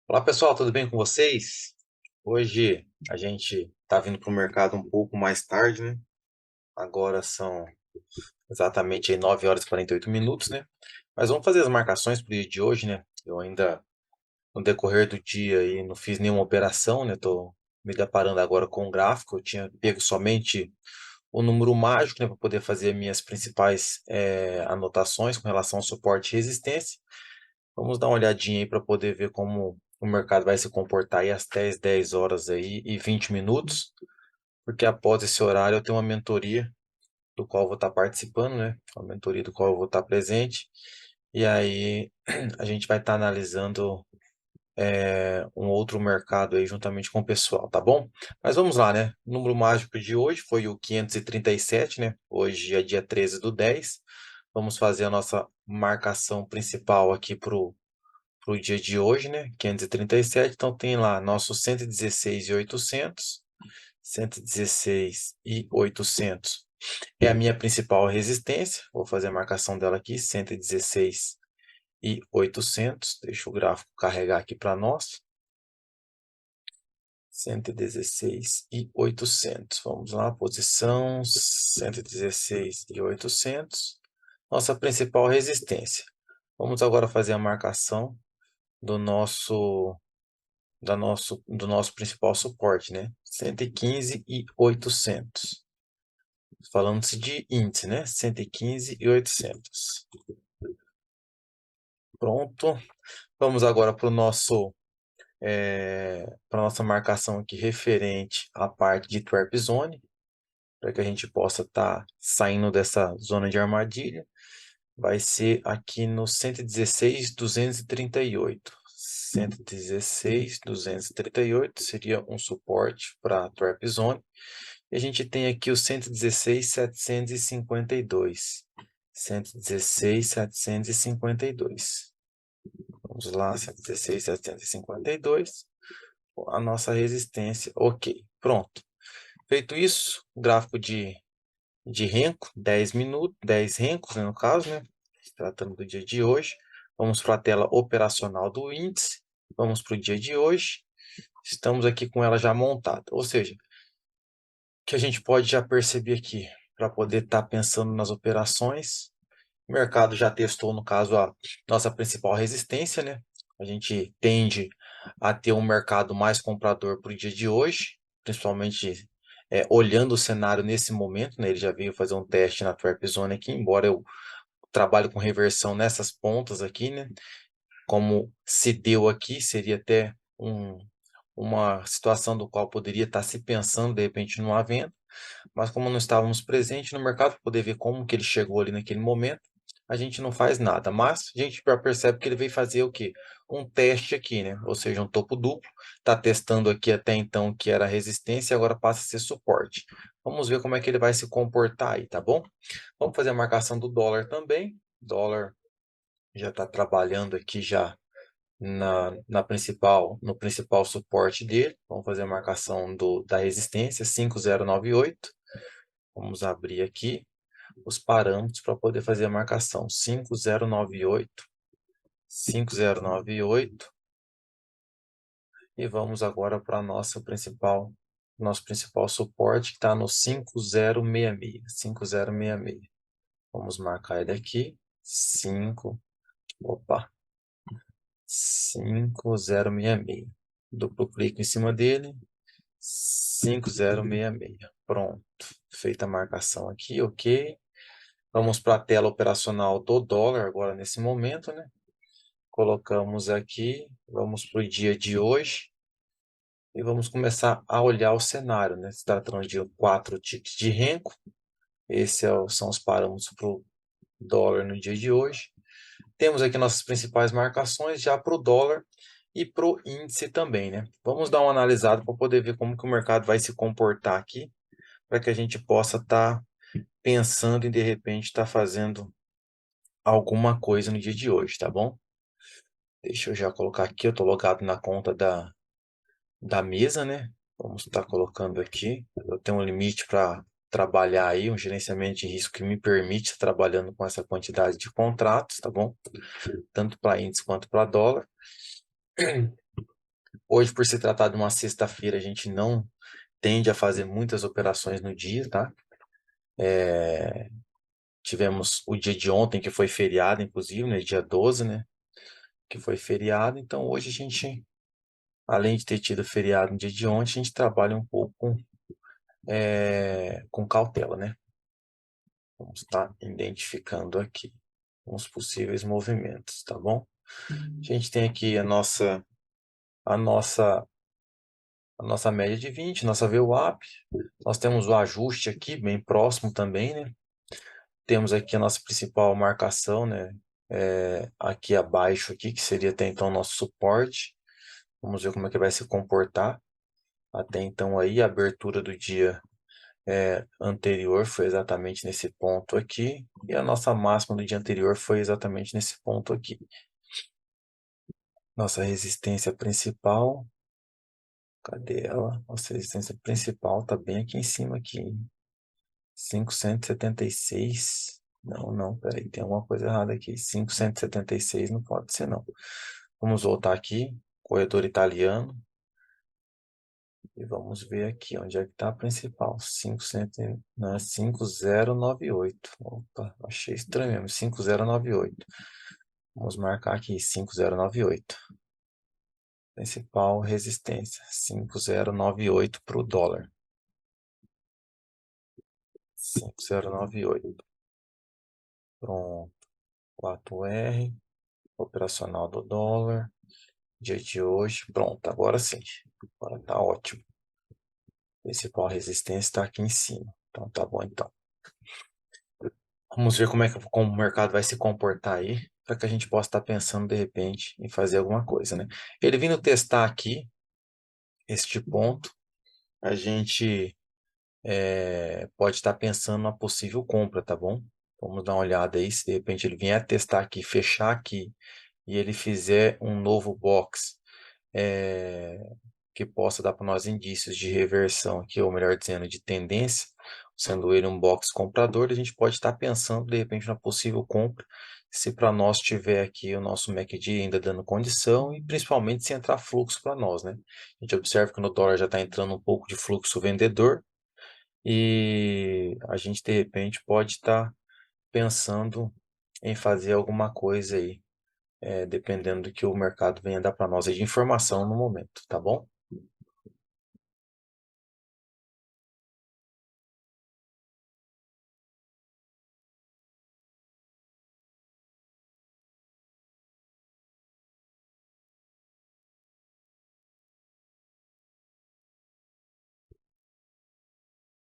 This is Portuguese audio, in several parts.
Olá pessoal, tudo bem com vocês? Hoje a gente está vindo para o mercado um pouco mais tarde, né? Agora são exatamente aí 9 horas e 48 minutos, né? Mas vamos fazer as marcações para o dia de hoje, né? Eu ainda, no decorrer do dia, aí, não fiz nenhuma operação, né? Estou me deparando agora com o gráfico. Eu tinha pego somente o número mágico, né? Para poder fazer minhas principais anotações com relação ao suporte e resistência. Vamos dar uma olhadinha aí para poder ver como o mercado vai se comportar aí às 10 horas aí e 20 minutos, porque após esse horário eu tenho uma mentoria do qual eu vou estar participando, né? Uma mentoria do qual eu vou estar presente. E aí a gente vai estar analisando um outro mercado aí juntamente com o pessoal, tá bom? Mas vamos lá, né? O número mágico de hoje foi o 537, né? Hoje é dia 13/10. Vamos fazer a nossa marcação principal aqui para o dia de hoje, né? 537, então tem lá nosso 116.800, 116.800 é a minha principal resistência. Vou fazer a marcação dela aqui, 116.800. Deixa o gráfico carregar aqui para nós. 116.800. Vamos lá, posição 116.800. Nossa principal resistência. Vamos agora fazer a marcação do nosso principal suporte, né? 115.800. Falando-se de índice, né? 115.800. Pronto. Vamos agora para nossa marcação aqui referente à parte de Trap Zone, para que a gente possa estar saindo dessa zona de armadilha. Vai ser aqui no 116.238. 116.238 seria um suporte para a Trap Zone. E a gente tem aqui o 116.752. 116.752. Vamos lá, 116.752. A nossa resistência. Ok, pronto. Feito isso, gráfico de renco, 10 minutos, 10 rencos, né, no caso, né? Se tratando do dia de hoje. Vamos para a tela operacional do índice. Vamos para o dia de hoje. Estamos aqui com ela já montada. Ou seja, o que a gente pode já perceber aqui, para poder estar pensando nas operações. O mercado já testou, no caso, a nossa principal resistência, né? A gente tende a ter um mercado mais comprador para o dia de hoje, principalmente olhando o cenário nesse momento, né? Ele já veio fazer um teste na Trap Zone aqui, embora eu trabalhe com reversão nessas pontas aqui, né? Como se deu aqui, seria até uma situação do qual poderia estar se pensando, de repente, numa venda, mas como não estávamos presentes no mercado para poder ver como que ele chegou ali naquele momento, a gente não faz nada. Mas a gente já percebe que ele veio fazer o quê? Um teste aqui, né? Ou seja, um topo duplo. Está testando aqui até então que era resistência e agora passa a ser suporte. Vamos ver como é que ele vai se comportar aí, tá bom? Vamos fazer a marcação do dólar também. O dólar já está trabalhando aqui já no principal suporte dele. Vamos fazer a marcação da resistência 5098. Vamos abrir aqui os parâmetros para poder fazer a marcação. 5098, 5098. E vamos agora para nosso principal suporte, que está no 5066. 5066. Vamos marcar ele aqui. 5066. Duplo clique em cima dele. 5066. Pronto. Feita a marcação aqui, ok. Vamos para a tela operacional do dólar agora nesse momento, né? Colocamos aqui, vamos para o dia de hoje e vamos começar a olhar o cenário, né? Se tratando de 4 ticks de renco, são os parâmetros para o dólar no dia de hoje. Temos aqui nossas principais marcações já para o dólar e para o índice também, né? Vamos dar uma analisada para poder ver como que o mercado vai se comportar aqui, para que a gente possa estar pensando em de repente estar fazendo alguma coisa no dia de hoje, tá bom? Deixa eu já colocar aqui, eu estou logado na conta da mesa, né? Vamos estar colocando aqui. Eu tenho um limite para trabalhar aí, um gerenciamento de risco que me permite estar trabalhando com essa quantidade de contratos, tá bom? Tanto para índice quanto para dólar. Hoje, por se tratar de uma sexta-feira, a gente não tende a fazer muitas operações no dia, tá? Tivemos o dia de ontem, que foi feriado, inclusive, né? Dia 12, né? Que foi feriado. Então, hoje a gente, além de ter tido feriado no dia de ontem, a gente trabalha um pouco com cautela, né? Vamos estar identificando aqui os possíveis movimentos, tá bom? A gente tem aqui a nossa, a nossa média de 20, nossa VWAP. Nós temos o ajuste aqui, bem próximo também, né? Temos aqui a nossa principal marcação, né? Aqui abaixo, aqui, que seria até então nosso suporte. Vamos ver como é que vai se comportar. Até então aí, a abertura do dia anterior foi exatamente nesse ponto aqui. E a nossa máxima do dia anterior foi exatamente nesse ponto aqui. Nossa resistência principal. Cadê ela? Nossa resistência principal está bem aqui em cima aqui. 576. Não, não, peraí, tem alguma coisa errada aqui. 576 não pode ser, não. Vamos voltar aqui, corretor italiano, e vamos ver aqui onde é que está a principal. 500, não, é 5098. Opa, achei estranho mesmo, 5098. Vamos marcar aqui 5098. Principal resistência, 5098 para o dólar. 5098. Pronto. 4R, operacional do dólar, dia de hoje. Pronto, agora sim. Agora tá ótimo. Principal resistência está aqui em cima. Então tá bom então. Vamos ver como o mercado vai se comportar aí, para que a gente possa estar pensando de repente em fazer alguma coisa, né? Ele vindo testar aqui este ponto, a gente pode estar pensando na possível compra, tá bom? Vamos dar uma olhada aí, se de repente ele vier testar aqui, fechar aqui, e ele fizer um novo box que possa dar para nós indícios de reversão aqui, ou melhor dizendo, de tendência, sendo ele um box comprador, a gente pode estar pensando de repente na possível compra, se para nós tiver aqui o nosso MACD ainda dando condição e principalmente se entrar fluxo para nós, né? A gente observa que no dólar já está entrando um pouco de fluxo vendedor e a gente de repente pode estar pensando em fazer alguma coisa aí, dependendo do que o mercado venha dar para nós aí de informação no momento, tá bom?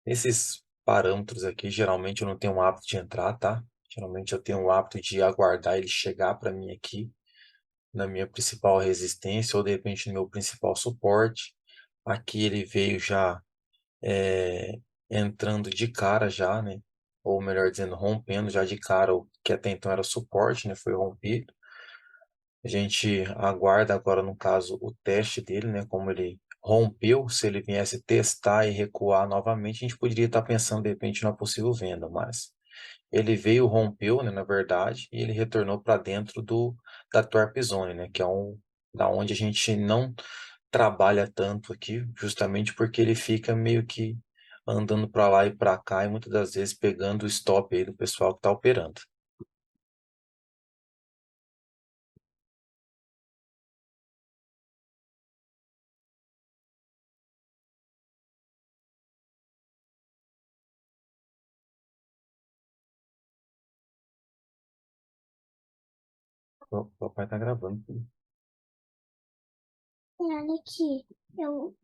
Esses parâmetros aqui, geralmente eu não tenho o hábito de entrar, tá? Geralmente eu tenho o hábito de aguardar ele chegar para mim aqui, na minha principal resistência, ou de repente no meu principal suporte. Aqui ele veio já entrando de cara já, né? Ou melhor dizendo, rompendo já de cara o que até então era suporte, né? Foi rompido. A gente aguarda agora, no caso, o teste dele, né? Como ele rompeu, se ele viesse testar e recuar novamente, a gente poderia estar pensando de repente na possível venda, mas ele veio, rompeu, né, na verdade, e ele retornou para dentro da Torp Zone, né, que é da onde a gente não trabalha tanto aqui, justamente porque ele fica meio que andando para lá e para cá e muitas das vezes pegando o stop aí do pessoal que está operando. O papai tá gravando. Olha aqui, eu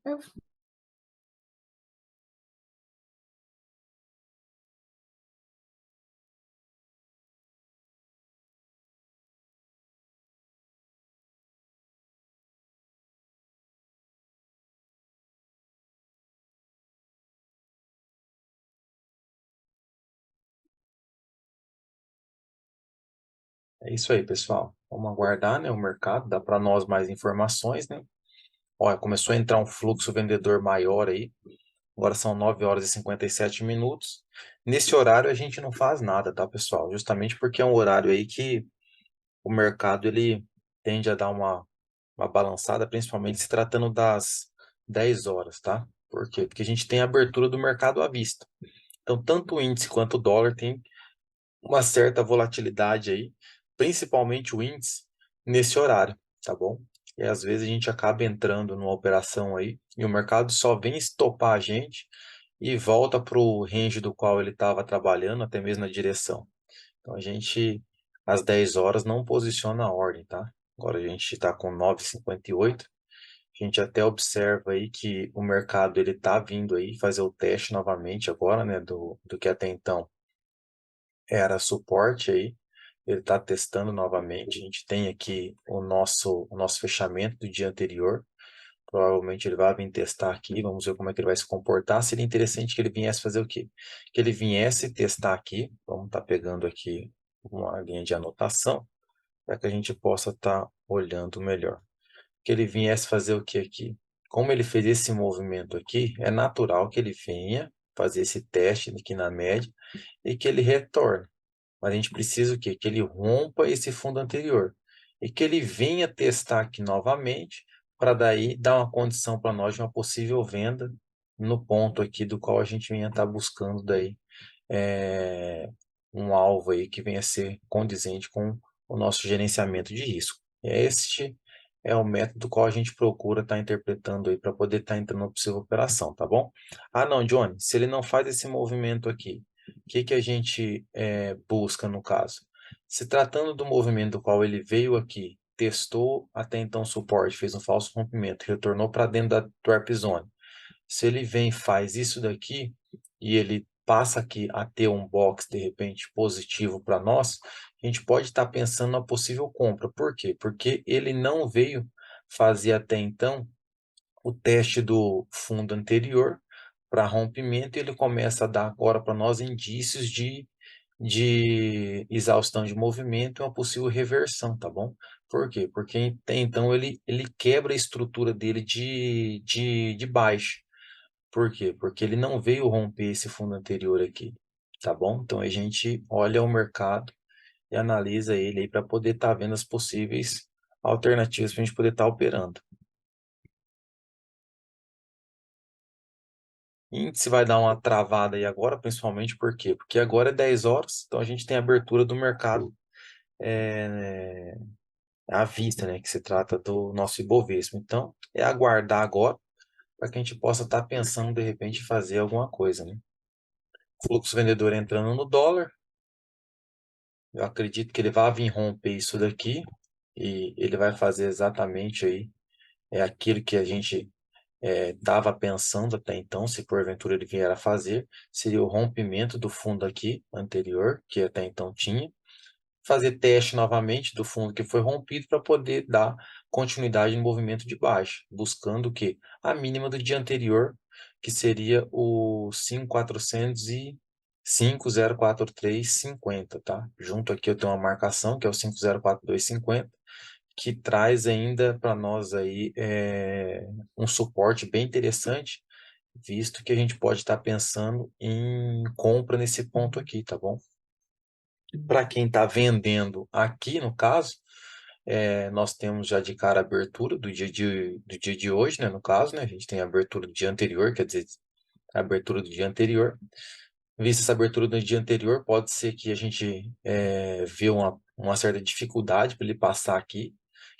É isso aí, pessoal. Vamos aguardar, né, o mercado, dá para nós mais informações, né? Olha, começou a entrar um fluxo vendedor maior aí. Agora são 9 horas e 57 minutos. Nesse horário a gente não faz nada, tá, pessoal? Justamente porque é um horário aí que o mercado ele tende a dar uma balançada, principalmente se tratando das 10 horas, tá? Por quê? Porque a gente tem a abertura do mercado à vista. Então, tanto o índice quanto o dólar tem uma certa volatilidade aí, principalmente o índice, nesse horário, tá bom? E às vezes a gente acaba entrando numa operação aí e o mercado só vem estopar a gente e volta para o range do qual ele estava trabalhando, até mesmo na direção. Então a gente, às 10 horas, não posiciona a ordem, tá? Agora a gente está com 9,58. A gente até observa aí que o mercado ele está vindo aí fazer o teste novamente agora, né, do que até então era suporte aí. Ele está testando novamente. A gente tem aqui o nosso fechamento do dia anterior. Provavelmente ele vai vir testar aqui. Vamos ver como é que ele vai se comportar. Seria interessante que ele viesse fazer o quê? Que ele viesse testar aqui. Vamos estar pegando aqui uma linha de anotação para que a gente possa estar olhando melhor. Que ele viesse fazer o que aqui? Como ele fez esse movimento aqui, é natural que ele venha fazer esse teste aqui na média e que ele retorne. Mas a gente precisa o quê? Que ele rompa esse fundo anterior e que ele venha testar aqui novamente para daí dar uma condição para nós de uma possível venda no ponto aqui do qual a gente venha estar buscando daí é, um alvo aí que venha a ser condizente com o nosso gerenciamento de risco. Este é o método qual a gente procura estar interpretando aí para poder estar entrando na possível operação, tá bom? Ah, não, Johnny, se ele não faz esse movimento aqui, o que que a gente busca no caso? Se tratando do movimento do qual ele veio aqui, testou até então suporte, fez um falso rompimento, retornou para dentro da trap zone. Se ele vem e faz isso daqui e ele passa aqui a ter um box de repente positivo para nós, a gente pode estar pensando na possível compra. Por quê? Porque ele não veio fazer até então o teste do fundo anterior para rompimento e ele começa a dar agora para nós indícios de exaustão de movimento e uma possível reversão, tá bom? Por quê? Porque até então ele quebra a estrutura dele de baixo. Por quê? Porque ele não veio romper esse fundo anterior aqui, tá bom? Então a gente olha o mercado e analisa ele aí para poder estar vendo as possíveis alternativas para a gente poder estar operando. Índice vai dar uma travada aí agora, principalmente por quê? Porque agora é 10 horas, então a gente tem a abertura do mercado é, à vista, né? Que se trata do nosso Ibovespa. Então, é aguardar agora para que a gente possa estar pensando de repente em fazer alguma coisa, né? Fluxo vendedor entrando no dólar. Eu acredito que ele vai vir romper isso daqui e ele vai fazer exatamente aí aquilo que a gente estava pensando até então, se porventura ele vier a fazer, seria o rompimento do fundo aqui anterior, que até então tinha, fazer teste novamente do fundo que foi rompido para poder dar continuidade no movimento de baixa, buscando o quê? A mínima do dia anterior, que seria o 5.400 e 5.04350, tá? Junto aqui eu tenho uma marcação, que é o 5.04250, que traz ainda para nós aí um suporte bem interessante, visto que a gente pode estar pensando em compra nesse ponto aqui, tá bom? Para quem está vendendo aqui, no caso, nós temos já de cara a abertura do dia de hoje, né? No caso, né? A gente tem a abertura do dia anterior, quer dizer, a abertura do dia anterior. Vista essa abertura do dia anterior, pode ser que a gente vê uma certa dificuldade para ele passar aqui,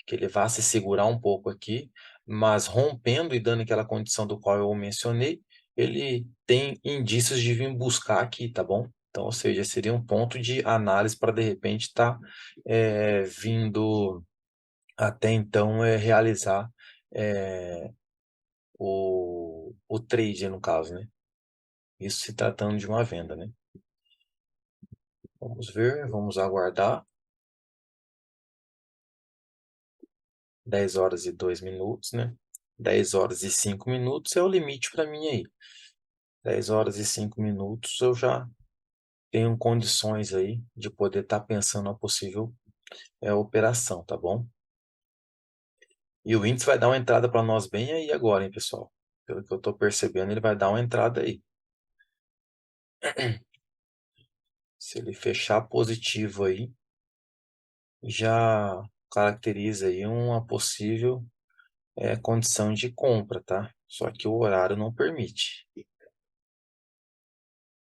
que ele vá se segurar um pouco aqui, mas rompendo e dando aquela condição do qual eu mencionei, ele tem indícios de vir buscar aqui, tá bom? Então, ou seja, seria um ponto de análise para de repente estar vindo até então realizar é, o trade, no caso, né? Isso se tratando de uma venda, né? Vamos ver, vamos aguardar. 10 horas e 2 minutos, né? 10 horas e 5 minutos é o limite para mim aí. 10 horas e 5 minutos eu já tenho condições aí de poder estar pensando na possível operação, tá bom? E o índice vai dar uma entrada para nós bem aí agora, hein, pessoal? Pelo que eu estou percebendo, ele vai dar uma entrada aí. Se ele fechar positivo aí, já caracteriza aí uma possível condição de compra, tá? Só que o horário não permite.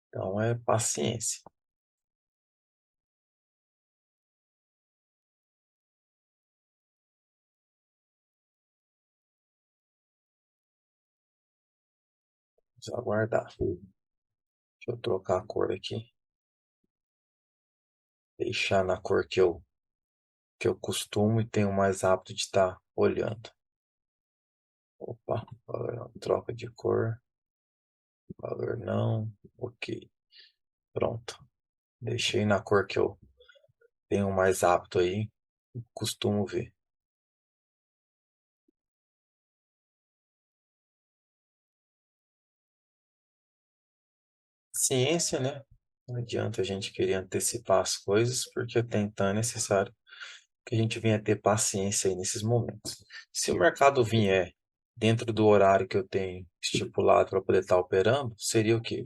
Então é paciência. Vamos aguardar. Deixa eu trocar a cor aqui. Deixar na cor que eu costumo e tenho mais hábito de estar olhando. Opa, valor não, troca de cor. Valor não. Ok. Pronto. Deixei na cor que eu tenho mais hábito aí. Costumo ver. Ciência, né? Não adianta a gente querer antecipar as coisas, porque até então é necessário que a gente venha ter paciência aí nesses momentos. Se o mercado vier dentro do horário que eu tenho estipulado para poder estar operando, seria o quê?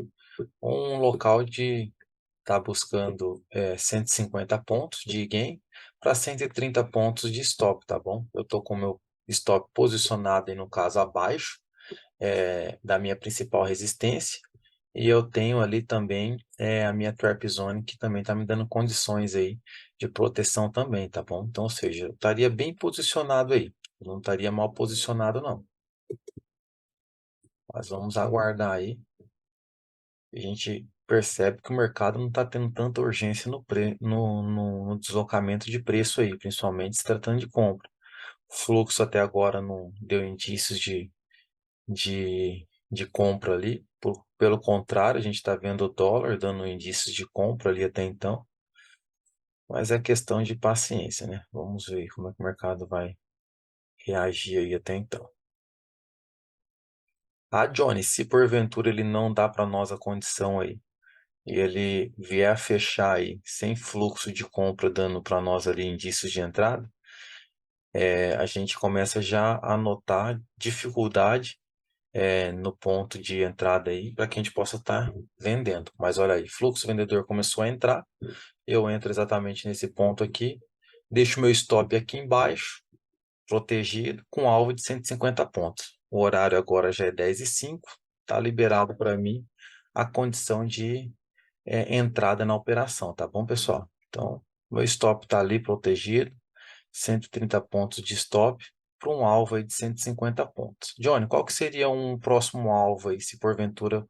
Um local de estar buscando 150 pontos de gain para 130 pontos de stop, tá bom? Eu estou com o meu stop posicionado aí, no caso, abaixo da minha principal resistência. E eu tenho ali também a minha trap zone, que também está me dando condições aí de proteção também, tá bom? Então, ou seja, eu estaria bem posicionado aí. Eu não estaria mal posicionado, não. Mas vamos aguardar aí. A gente percebe que o mercado não está tendo tanta urgência no deslocamento de preço aí, principalmente se tratando de compra. O fluxo até agora não deu indícios de compra ali. Pelo contrário, a gente está vendo o dólar dando indícios de compra ali até então. Mas é questão de paciência, né? Vamos ver como é que o mercado vai reagir aí até então. Ah, Johnny, se porventura ele não dá para nós a condição aí, e ele vier a fechar aí sem fluxo de compra dando para nós ali indícios de entrada, a gente começa já a notar dificuldade no ponto de entrada aí para que a gente possa estar vendendo. Mas olha aí, fluxo vendedor começou a entrar, eu entro exatamente nesse ponto aqui, deixo meu stop aqui embaixo, protegido, com alvo de 150 pontos. O horário agora já é 10h05, está liberado para mim a condição de entrada na operação, tá bom, pessoal? Então, meu stop está ali protegido, 130 pontos de stop para um alvo aí de 150 pontos. Johnny, qual que seria um próximo alvo aí, se porventura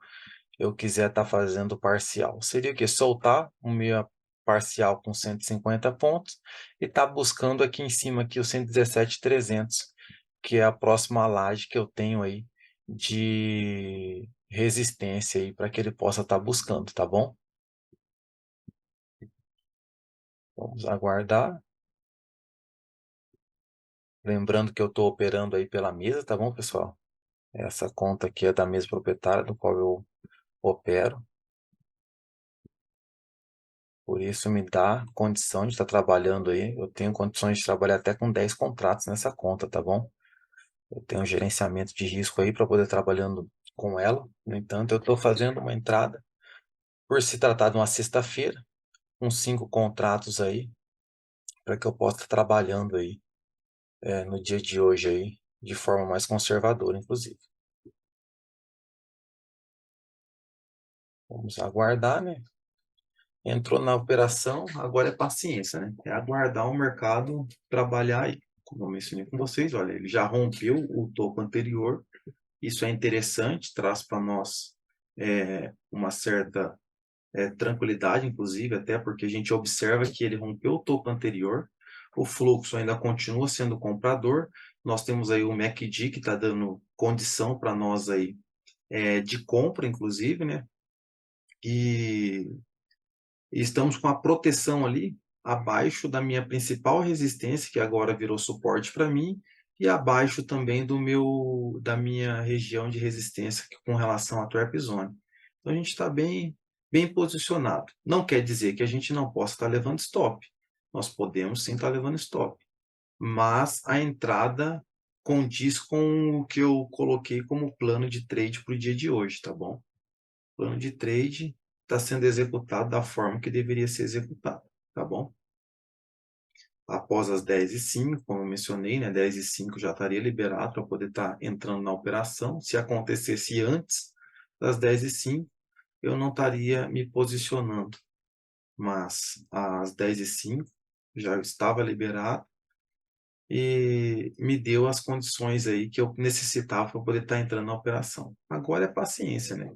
eu quiser estar fazendo parcial? Seria o quê? Soltar o meu parcial com 150 pontos e estar buscando aqui em cima aqui o 117.300, que é a próxima laje que eu tenho aí de resistência aí para que ele possa estar buscando, tá bom? Vamos aguardar. Lembrando que eu estou operando aí pela mesa, tá bom, pessoal? Essa conta aqui é da mesa proprietária do qual eu opero. Por isso me dá condição de estar trabalhando aí. Eu tenho condições de trabalhar até com 10 contratos nessa conta, tá bom? Eu tenho um gerenciamento de risco aí para poder estar trabalhando com ela. No entanto, eu estou fazendo uma entrada, por se tratar de uma sexta-feira, com 5 contratos aí, para que eu possa estar trabalhando aí no dia de hoje aí, de forma mais conservadora, inclusive. Vamos aguardar, né? Entrou na operação, agora é paciência, né? É aguardar o mercado trabalhar aí. Como eu mencionei com vocês, olha, ele já rompeu o topo anterior. Isso é interessante, traz para nós uma certa tranquilidade, inclusive, até porque a gente observa que ele rompeu o topo anterior, o fluxo ainda continua sendo comprador. Nós temos aí o MACD que está dando condição para nós aí de compra, inclusive, né? E estamos com a proteção ali abaixo da minha principal resistência, que agora virou suporte para mim, e abaixo também da minha região de resistência com relação à trap zone. Então a gente está bem posicionado. Não quer dizer que a gente não possa estar levando stop. Nós podemos sim estar levando stop, mas a entrada condiz com o que eu coloquei como plano de trade para o dia de hoje, tá bom? O plano de trade está sendo executado da forma que deveria ser executado, tá bom? após as 10h05, como eu mencionei, né, 10h05 já estaria liberado para poder estar entrando na operação. Se acontecesse antes das 10h05, eu não estaria me posicionando, mas às 10h05 já estava liberado e me deu as condições aí que eu necessitava para poder estar entrando na operação. Agora é paciência, né?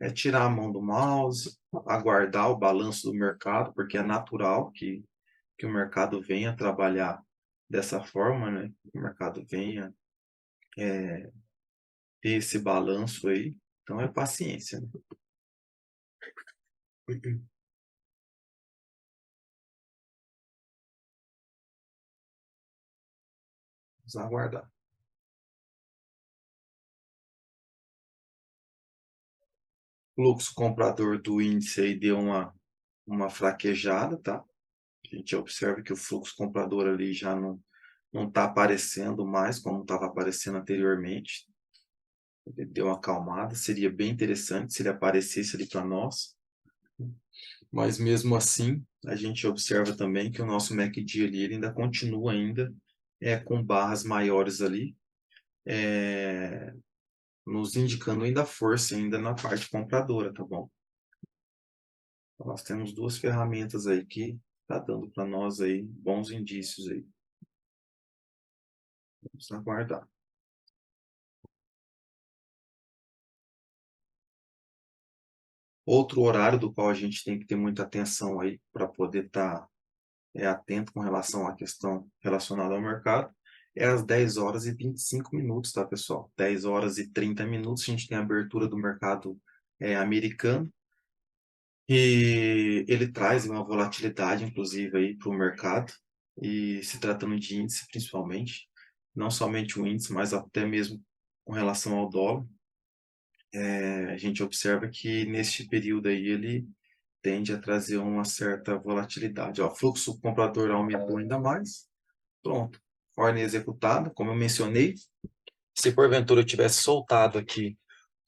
É tirar a mão do mouse, aguardar o balanço do mercado, porque é natural que o mercado venha trabalhar dessa forma, né? Que o mercado venha ter esse balanço aí. Então é paciência, né? Vamos aguardar. O fluxo comprador do índice aí deu uma fraquejada, tá? A gente observa que o fluxo comprador ali já não está aparecendo mais como estava aparecendo anteriormente. Ele deu uma acalmada. Seria bem interessante se ele aparecesse ali para nós. Mas mesmo assim, a gente observa também que o nosso MACD ali ele ainda continua ainda com barras maiores ali, nos indicando ainda força ainda na parte compradora, tá bom? Então, nós temos duas ferramentas aí que tá dando para nós aí bons indícios aí. Vamos aguardar. Outro horário do qual a gente tem que ter muita atenção aí para poder estar atento com relação à questão relacionada ao mercado é às 10h25, tá, pessoal? 10h30, a gente tem a abertura do mercado americano e ele traz uma volatilidade, inclusive, aí para o mercado e se tratando de índice, principalmente, não somente o índice, mas até mesmo com relação ao dólar, a gente observa que neste período aí ele tende a trazer uma certa volatilidade. O fluxo comprador aumentou ainda mais. Pronto. Ordem executada, como eu mencionei. Se porventura eu tivesse soltado aqui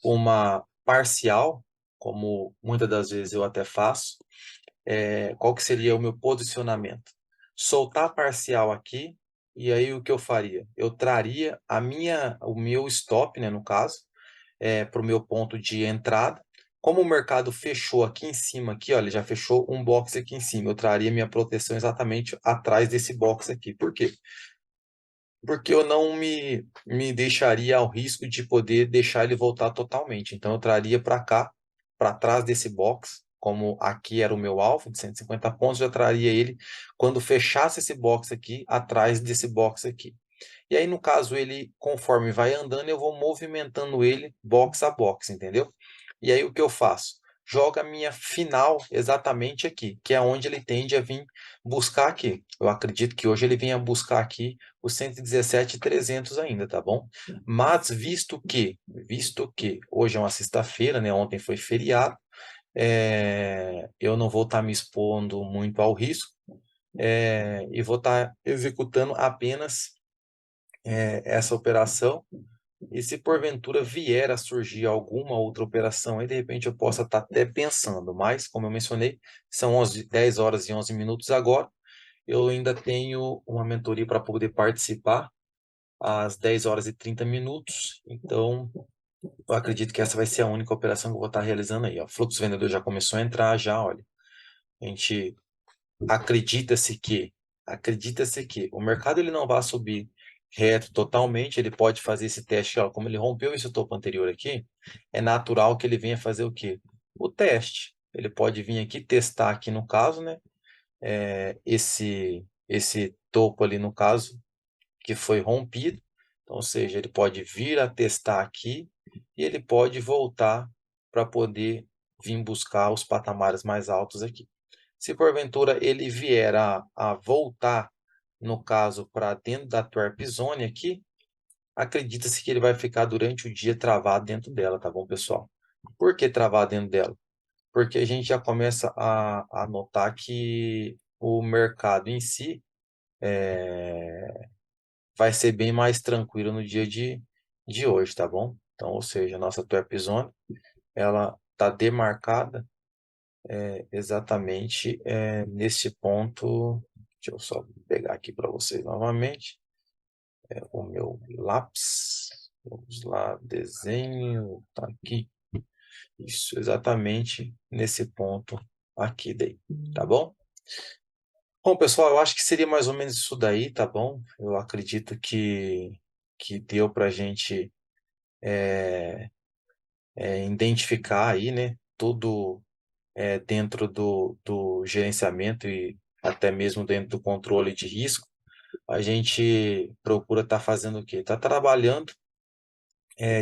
uma parcial, como muitas das vezes eu até faço, qual que seria o meu posicionamento? Soltar a parcial aqui, e aí o que eu faria? Eu traria o meu stop, né, no caso, para o meu ponto de entrada. Como o mercado fechou aqui em cima, aqui, ó, ele já fechou um box aqui em cima, eu traria minha proteção exatamente atrás desse box aqui. Por quê? Porque eu não me deixaria ao risco de poder deixar ele voltar totalmente. Então eu traria para cá, para trás desse box, como aqui era o meu alvo de 150 pontos, eu já traria ele quando fechasse esse box aqui, atrás desse box aqui. E aí, no caso, ele, conforme vai andando, eu vou movimentando ele box a box, entendeu? E aí, o que eu faço? Jogo a minha final exatamente aqui, que é onde ele tende a vir buscar aqui. Eu acredito que hoje ele venha buscar aqui o 117.300 ainda, tá bom? Mas visto que hoje é uma sexta-feira, né? Ontem foi feriado, eu não vou estar me expondo muito ao risco, e vou estar executando apenas essa operação. E se porventura vier a surgir alguma outra operação, aí de repente eu possa estar até pensando, mas como eu mencionei, são 10h11 agora. Eu ainda tenho uma mentoria para poder participar às 10h30, então eu acredito que essa vai ser a única operação que eu vou estar realizando aí. Ó. O fluxo vendedor já começou a entrar, já, olha. A gente acredita-se que o mercado ele não vai subir reto totalmente, ele pode fazer esse teste, ó, como ele rompeu esse topo anterior aqui, é natural que ele venha fazer o quê? O teste. Ele pode vir aqui testar aqui no caso, né? Esse topo ali no caso que foi rompido. Então, ou seja, ele pode vir a testar aqui e ele pode voltar para poder vir buscar os patamares mais altos aqui. Se porventura ele vier a voltar, no caso, para dentro da Twerp Zone aqui, acredita-se que ele vai ficar durante o dia travado dentro dela, tá bom, pessoal? Por que travado dentro dela? Porque a gente já começa a notar que o mercado em si vai ser bem mais tranquilo no dia de hoje, tá bom? Então, ou seja, a nossa Twerp Zone, ela está demarcada exatamente nesse ponto Deixa eu só pegar aqui para vocês novamente, o meu lápis. Vamos lá, desenho, tá aqui. Isso, exatamente nesse ponto aqui daí, tá bom? Bom, pessoal, eu acho que seria mais ou menos isso daí, tá bom? Eu acredito que deu para a gente identificar aí, né, tudo dentro do gerenciamento e até mesmo dentro do controle de risco. A gente procura estar fazendo o quê? Está trabalhando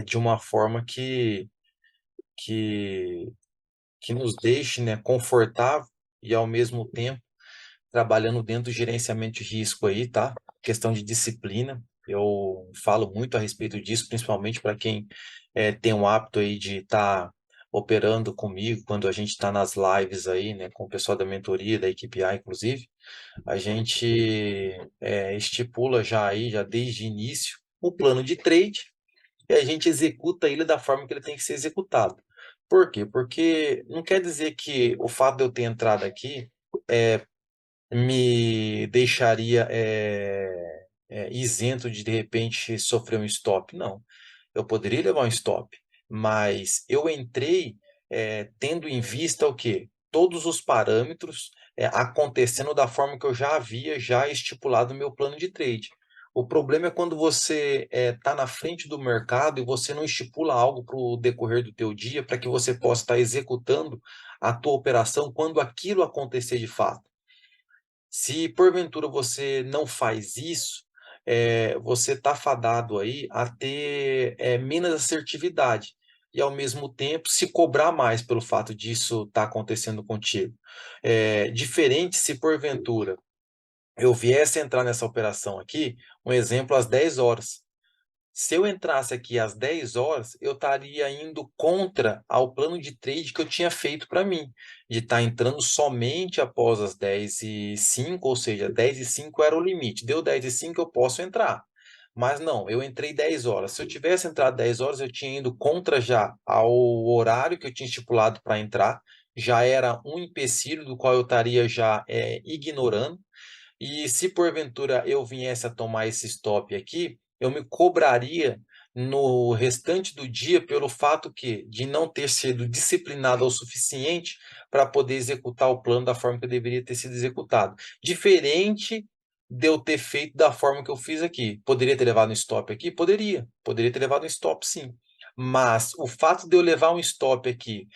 de uma forma que, que nos deixe, né, confortável e ao mesmo tempo trabalhando dentro do gerenciamento de risco aí, tá? Questão de disciplina. Eu falo muito a respeito disso, principalmente para quem tem o hábito aí de estar operando comigo, quando a gente está nas lives aí, né, com o pessoal da mentoria, da equipe A, inclusive, a gente estipula já aí, já desde o início, o plano de trade e a gente executa ele da forma que ele tem que ser executado. Por quê? Porque não quer dizer que o fato de eu ter entrado aqui me deixaria isento de repente sofrer um stop. Não, eu poderia levar um stop, mas eu entrei tendo em vista o quê? Todos os parâmetros acontecendo da forma que eu já havia já estipulado no meu plano de trade. O problema é quando você está na frente do mercado e você não estipula algo para o decorrer do teu dia para que você possa estar executando a tua operação quando aquilo acontecer de fato. Se porventura você não faz isso, você está fadado aí a ter menos assertividade e, ao mesmo tempo, se cobrar mais pelo fato disso estar acontecendo contigo. Diferente se porventura eu viesse entrar nessa operação aqui, um exemplo, às 10 horas. Se eu entrasse aqui às 10 horas, eu estaria indo contra ao plano de trade que eu tinha feito para mim, de estar entrando somente após as 10h05, ou seja, 10h05 era o limite. Deu 10h05, eu posso entrar. Mas não, eu entrei 10 horas. Se eu tivesse entrado 10 horas, eu tinha ido contra já ao horário que eu tinha estipulado para entrar, já era um empecilho do qual eu estaria já ignorando. E se porventura eu viesse a tomar esse stop aqui, eu me cobraria no restante do dia pelo fato de não ter sido disciplinado o suficiente para poder executar o plano da forma que deveria ter sido executado. Diferente de eu ter feito da forma que eu fiz aqui. Poderia ter levado um stop aqui? Poderia ter levado um stop, sim. Mas o fato de eu levar um stop aqui,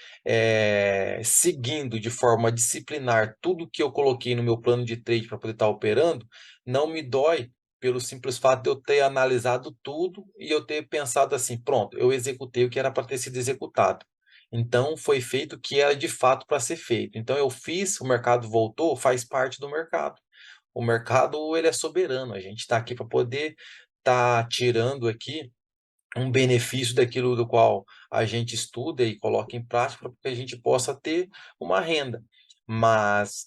seguindo de forma disciplinar tudo que eu coloquei no meu plano de trade para poder estar operando, não me dói pelo simples fato de eu ter analisado tudo e eu ter pensado assim, pronto, eu executei o que era para ter sido executado. Então, foi feito o que era de fato para ser feito. Então, eu fiz, o mercado voltou, faz parte do mercado. O mercado, ele é soberano, a gente está aqui para poder estar tirando aqui um benefício daquilo do qual a gente estuda e coloca em prática para que a gente possa ter uma renda. Mas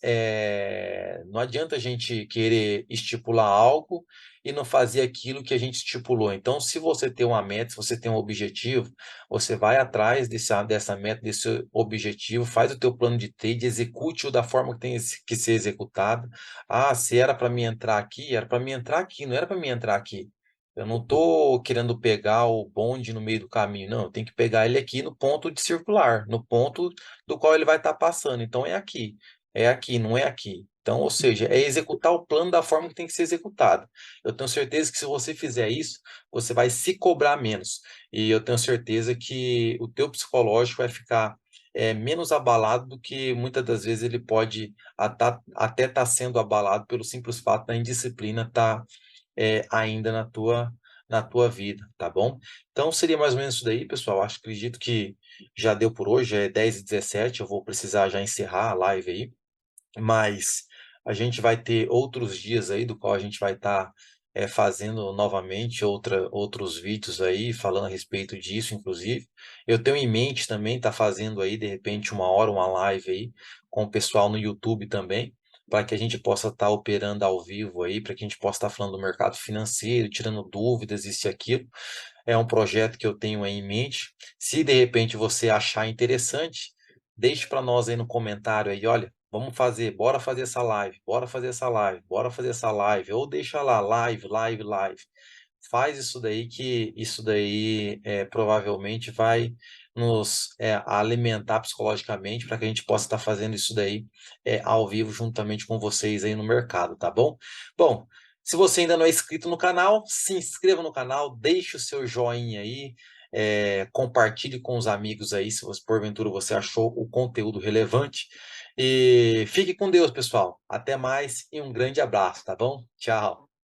não adianta a gente querer estipular algo e não fazer aquilo que a gente estipulou. Então, se você tem uma meta, se você tem um objetivo, você vai atrás dessa meta, desse objetivo, faz o teu plano de trade, execute-o da forma que tem que ser executado. Ah, se era para mim entrar aqui, era para mim entrar aqui, não era para mim entrar aqui. Eu não estou querendo pegar o bonde no meio do caminho, não. Eu tenho que pegar ele aqui no ponto de circular, no ponto do qual ele vai estar passando. Então é aqui, não é aqui. Então, ou seja, é executar o plano da forma que tem que ser executado. Eu tenho certeza que se você fizer isso, você vai se cobrar menos. E eu tenho certeza que o teu psicológico vai ficar menos abalado do que muitas das vezes ele pode até estar sendo abalado pelo simples fato da indisciplina estar ainda na tua vida, tá bom? Então seria mais ou menos isso daí, pessoal. Acredito que já deu por hoje, é 10h17, eu vou precisar já encerrar a live aí, mas a gente vai ter outros dias aí do qual a gente vai estar fazendo novamente outros vídeos aí, falando a respeito disso, inclusive. Eu tenho em mente também estar fazendo aí, de repente, uma hora, uma live aí, com o pessoal no YouTube também, para que a gente possa estar operando ao vivo aí, para que a gente possa estar falando do mercado financeiro, tirando dúvidas, isso e aquilo. É um projeto que eu tenho aí em mente. Se de repente você achar interessante, deixe para nós aí no comentário aí, olha, Vamos fazer, bora fazer essa live, bora fazer essa live, bora fazer essa live, ou deixa lá, live, live, live. Faz isso daí que isso daí provavelmente vai nos alimentar psicologicamente para que a gente possa estar fazendo isso daí ao vivo juntamente com vocês aí no mercado, tá bom? Bom, se você ainda não é inscrito no canal, se inscreva no canal, deixe o seu joinha aí, compartilhe com os amigos aí, se você, porventura você achou o conteúdo relevante. E fique com Deus, pessoal. Até mais e um grande abraço, tá bom? Tchau.